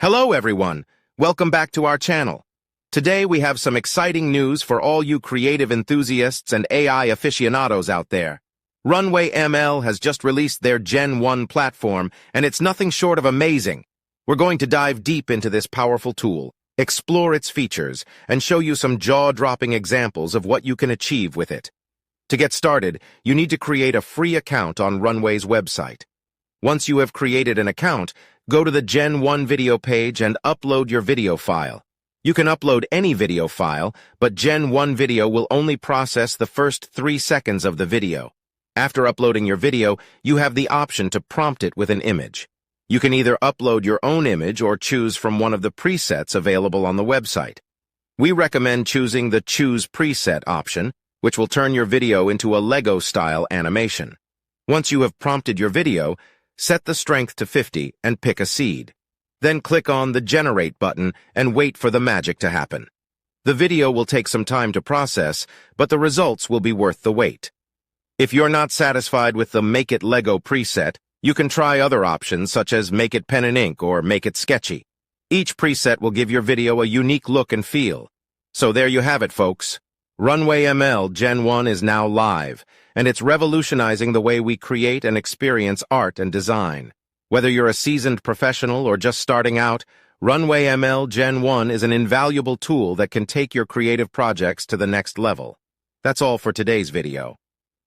Hello everyone, welcome back to our channel. Today we have some exciting news for all you creative enthusiasts and AI aficionados out there. Runway ML has just released their Gen-1 platform, and it's nothing short of amazing. We're going to dive deep into this powerful tool, explore its features, and show you some jaw-dropping examples of what you can achieve with it. To get started, you need to create a free account on Runway's website. Once you have created an account, go to the Gen-1 video page and upload your video file. You can upload any video file, but Gen-1 video will only process the first 3 seconds of the video. After uploading your video, you have the option to prompt it with an image. You can either upload your own image or choose from one of the presets available on the website. We recommend choosing the Choose Preset option, which will turn your video into a Lego-style animation. Once you have prompted your video, set the strength to 50 and pick a seed. Then click on the Generate button and wait for the magic to happen. The video will take some time to process, but the results will be worth the wait. If you're not satisfied with the Make It Lego preset, you can try other options such as Make It Pen and Ink or Make It Sketchy. Each preset will give your video a unique look and feel. So there you have it, folks. Runway ML Gen-1 is now live, and it's revolutionizing the way we create and experience art and design. Whether you're a seasoned professional or just starting out, Runway ML Gen-1 is an invaluable tool that can take your creative projects to the next level. That's all for today's video.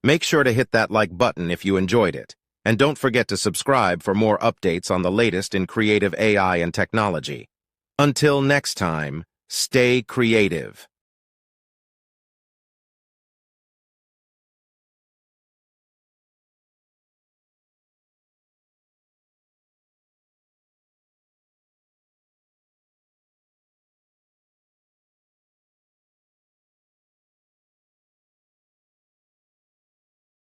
Make sure to hit that like button if you enjoyed it, and don't forget to subscribe for more updates on the latest in creative AI and technology. Until next time, stay creative.